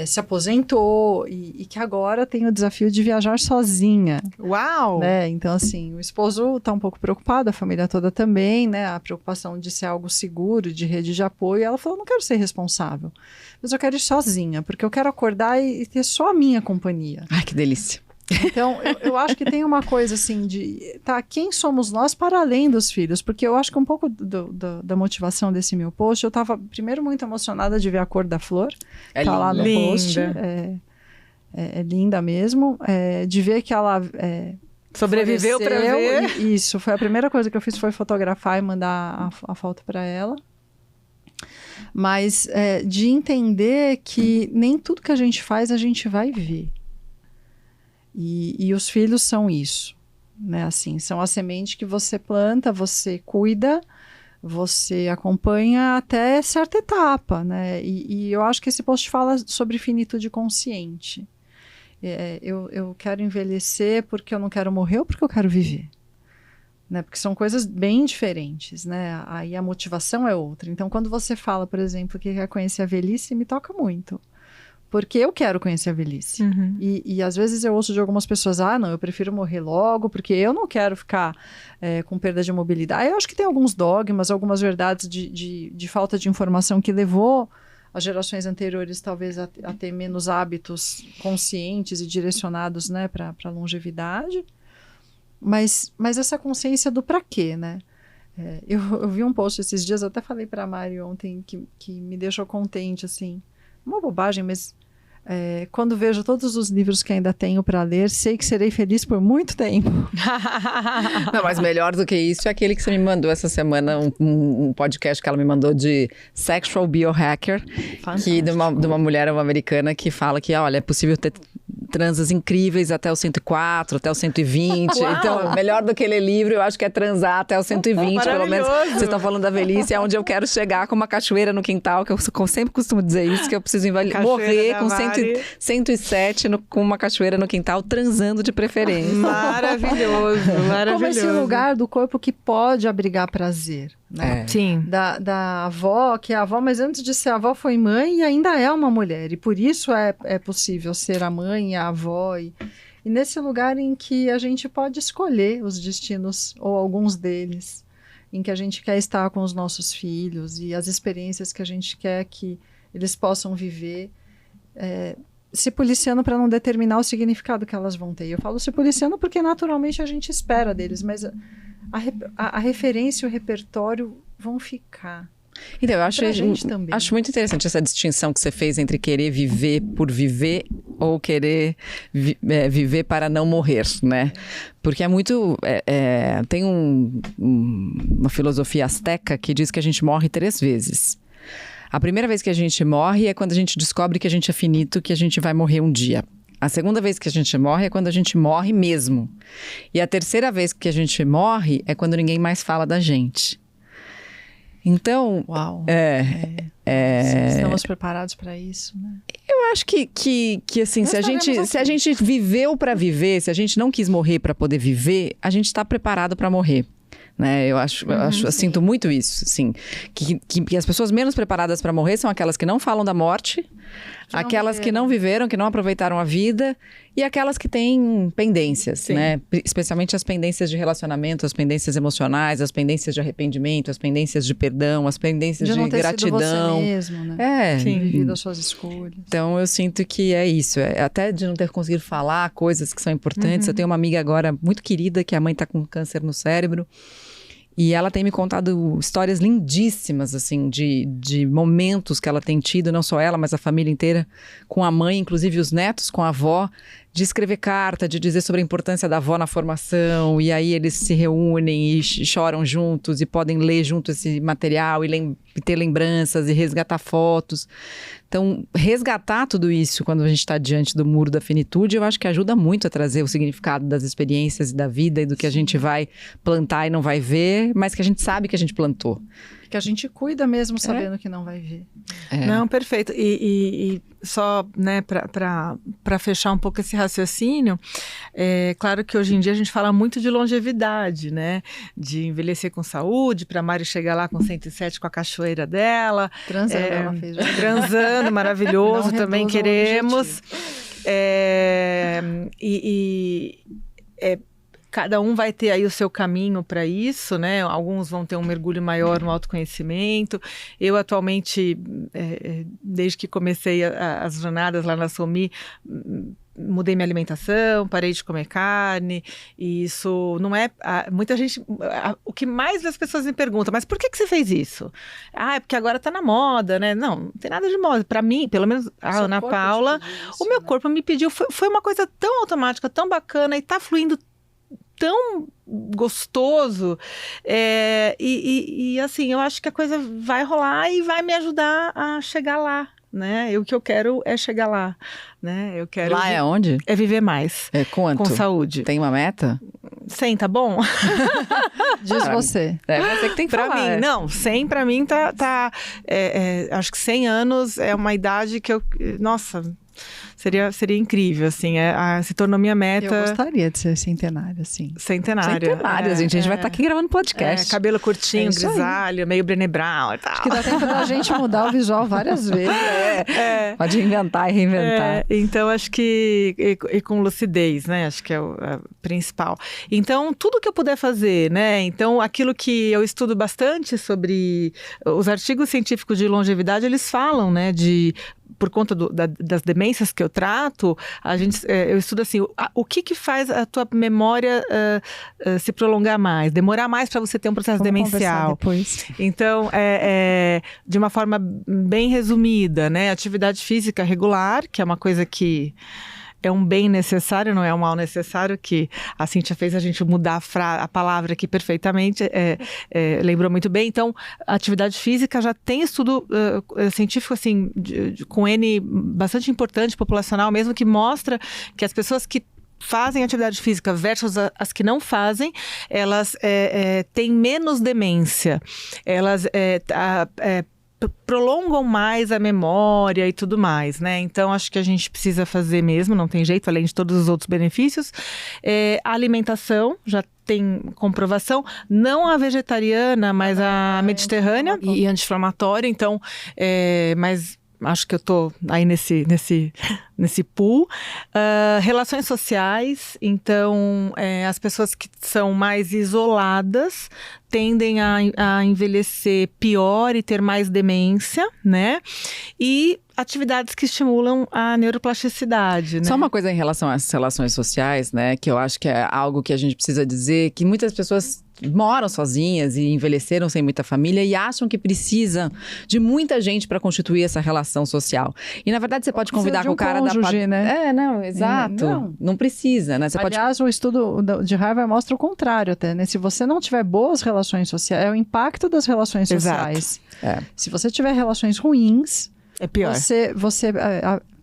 Se aposentou e que agora tem o desafio de viajar sozinha. Uau! Né? Então, assim, o esposo está um pouco preocupado, a família toda também, né? A preocupação de ser algo seguro, de rede de apoio. E ela falou, não quero ser responsável, mas eu quero ir sozinha, porque eu quero acordar e ter só a minha companhia. Ai, que delícia! Então, eu acho que tem uma coisa assim de, quem somos nós para além dos filhos? Porque eu acho que um pouco da motivação desse meu post, eu estava primeiro muito emocionada de ver a cor da flor, tá lá no post, é linda mesmo, de ver que ela sobreviveu para ver. Isso, foi a primeira coisa que eu fiz, foi fotografar e mandar a foto para ela. Mas de entender que nem tudo que a gente faz a gente vai ver. E os filhos são isso, né? Assim, são a semente que você planta, você cuida, você acompanha até certa etapa, né? E eu acho que esse post fala sobre finitude consciente. Eu quero envelhecer porque eu não quero morrer ou porque eu quero viver, né? Porque são coisas bem diferentes, né? Aí a motivação é outra. Então, quando você fala, por exemplo, que quer conhecer a velhice, me toca muito. Porque eu quero conhecer a velhice. Uhum. E às vezes eu ouço de algumas pessoas, não, eu prefiro morrer logo, porque eu não quero ficar com perda de mobilidade. Eu acho que tem alguns dogmas, algumas verdades de falta de informação que levou as gerações anteriores talvez a ter menos hábitos conscientes e direcionados, né, para a longevidade. Mas essa consciência do pra quê, né? Eu vi um post esses dias, eu até falei para a Mari ontem, que me deixou contente, assim. Uma bobagem, mas quando vejo todos os livros que ainda tenho para ler, sei que serei feliz por muito tempo. Não, mas melhor do que isso é aquele que você me mandou essa semana, um podcast que ela me mandou de Sexual Biohacker, que de uma mulher americana que fala que, olha, é possível ter transas incríveis até o 104, até o 120. Uau! Então, melhor do que ler livro, eu acho que é transar até o 120, pelo menos. Vocês estão falando da velhice, é onde eu quero chegar com uma cachoeira no quintal, que eu sempre costumo dizer isso, que eu preciso morrer com 107 com uma cachoeira no quintal, transando de preferência. Maravilhoso, maravilhoso. Como esse lugar do corpo que pode abrigar prazer. Né? Sim. Da avó, que é avó, mas antes de ser avó foi mãe e ainda é uma mulher. E por isso é possível ser a mãe e a avó. E nesse lugar em que a gente pode escolher os destinos, ou alguns deles, em que a gente quer estar com os nossos filhos e as experiências que a gente quer que eles possam viver, se policiando para não determinar o significado que elas vão ter. Eu falo se policiando porque naturalmente a gente espera deles, mas a referência e o repertório vão ficar. Então, eu acho muito interessante essa distinção que você fez entre querer viver por viver ou querer viver para não morrer, né? Porque é muito... tem uma filosofia asteca que diz que a gente morre 3 vezes. A primeira vez que a gente morre é quando a gente descobre que a gente é finito, que a gente vai morrer um dia. A segunda vez que a gente morre é quando a gente morre mesmo. E a terceira vez que a gente morre é quando ninguém mais fala da gente. Então... Uau! Estamos preparados para isso, né? Eu acho que assim, se a gente viveu para viver, se a gente não quis morrer para poder viver, a gente está preparado para morrer. Né? Eu sinto muito isso, assim, que as pessoas menos preparadas para morrer são aquelas que não falam da morte, aquelas que não viveram, que não aproveitaram a vida, e aquelas que têm pendências, né? Especialmente as pendências de relacionamento, as pendências emocionais, as pendências de arrependimento, as pendências de perdão, as pendências de gratidão. Sido você mesmo, né? Vivido as suas escolhas. Então eu sinto que é isso, até de não ter conseguido falar coisas que são importantes. Eu tenho uma amiga agora muito querida que a mãe está com câncer no cérebro. E ela tem me contado histórias lindíssimas, assim, de momentos que ela tem tido, não só ela, mas a família inteira, com a mãe, inclusive os netos com a avó, de escrever carta, de dizer sobre a importância da avó na formação, e aí eles se reúnem e choram juntos e podem ler junto esse material e ter lembranças e resgatar fotos. Então, resgatar tudo isso quando a gente está diante do muro da finitude, eu acho que ajuda muito a trazer o significado das experiências e da vida e do que a gente vai plantar e não vai ver, mas que a gente sabe que a gente plantou. Que a gente cuida mesmo sabendo que não vai ver. Não, perfeito. E só, né, para fechar um pouco esse raciocínio, claro que hoje em dia a gente fala muito de longevidade, né? De envelhecer com saúde, para a Mari chegar lá com 107 com a cachoeira dela. Transando, ela fez. Transando, maravilhoso, também queremos. Cada um vai ter aí o seu caminho para isso, né? Alguns vão ter um mergulho maior no autoconhecimento. Eu atualmente, desde que comecei as jornadas lá na Somi, mudei minha alimentação, parei de comer carne, e isso não é... muita gente... o que mais as pessoas me perguntam, mas por que você fez isso? É porque agora tá na moda, né? Não tem nada de moda. Para mim, pelo menos a Ana Paula, o meu corpo me pediu, foi uma coisa tão automática, tão bacana, e tá fluindo tão gostoso, e assim, eu acho que a coisa vai rolar e vai me ajudar a chegar lá, né? O que eu quero é chegar lá, né? Eu quero lá é onde? É viver mais. Quanto? Com saúde. Tem uma meta? 100, tá bom? Diz você. Você que tem que falar. Pra mim, não, 100 pra mim tá acho que 100 anos é uma idade que eu... Nossa... Seria incrível, assim, se tornou minha meta. Eu gostaria de ser centenária, assim. Centenária, gente. A gente vai estar aqui gravando podcast. Cabelo curtinho, grisalho, meio Brené Brown e tal. Acho que dá tempo da gente mudar o visual várias vezes. Pode inventar e reinventar. Então, acho que... E com lucidez, né? Acho que é o principal. Então, tudo que eu puder fazer, né? Então, aquilo que eu estudo bastante sobre... Os artigos científicos de longevidade, eles falam, né? De por conta das demências que eu trato, eu estudo assim, o que faz a tua memória se prolongar mais, demorar mais para você ter um processo demencial. Depois. Então, de uma forma bem resumida, né? Atividade física regular, que é uma coisa que é um bem necessário, não é um mal necessário, que a Cíntia fez a gente mudar a palavra aqui perfeitamente, lembrou muito bem. Então, a atividade física já tem estudo científico, assim, com N bastante importante, populacional mesmo, que mostra que as pessoas que fazem atividade física versus as que não fazem, elas têm menos demência, elas prolongam mais a memória e tudo mais, né? Então, acho que a gente precisa fazer mesmo, não tem jeito, além de todos os outros benefícios. A alimentação já tem comprovação, não a vegetariana, mas a mediterrânea e anti-inflamatória, então, mas acho que eu tô aí nesse pool. Relações sociais, então as pessoas que são mais isoladas tendem a envelhecer pior e ter mais demência, né? E atividades que estimulam a neuroplasticidade, né? Só uma coisa em relação às relações sociais, né? Que eu acho que é algo que a gente precisa dizer, que muitas pessoas moram sozinhas e envelheceram sem muita família e acham que precisam de muita gente para constituir essa relação social. E na verdade você pode convidar com o cara cônjuge, né? Não, exato. Não precisa, né? Aliás, o estudo de Harvard mostra o contrário até, né? Se você não tiver boas relações sociais, é o impacto das relações sociais. Se você tiver relações ruins, é pior. Você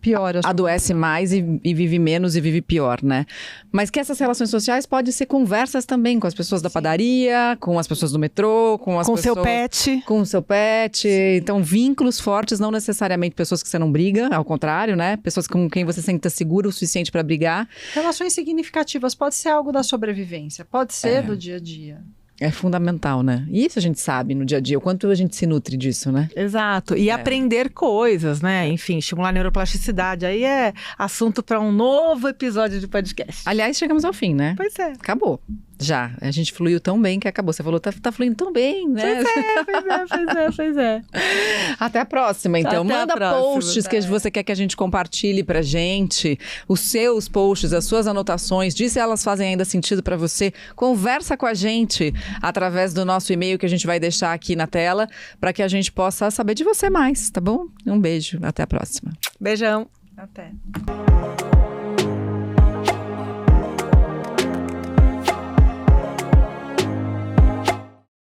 piora. Adoece mais e vive menos e vive pior, né? Mas que essas relações sociais podem ser conversas também com as pessoas da padaria, com as pessoas do metrô, com seu pet. Com o seu pet. Então, vínculos fortes, não necessariamente pessoas que você não briga, ao contrário, né? Pessoas com quem você se sinta seguro o suficiente para brigar. Relações significativas, pode ser algo da sobrevivência, pode ser do dia a dia. É fundamental, né? E isso a gente sabe no dia a dia, o quanto a gente se nutre disso, né? Exato. E aprender coisas, né? Enfim, estimular a neuroplasticidade. Aí é assunto para um novo episódio de podcast. Aliás, chegamos ao fim, né? Pois é. Acabou. Já. A gente fluiu tão bem que acabou. Você falou, tá fluindo tão bem, né? Pois é. Até a próxima, então. Manda posts que você quer que a gente compartilhe pra gente. Os seus posts, as suas anotações. Diz se elas fazem ainda sentido pra você. Conversa com a gente através do nosso e-mail que a gente vai deixar aqui na tela pra que a gente possa saber de você mais, tá bom? Um beijo. Até a próxima. Beijão. Até.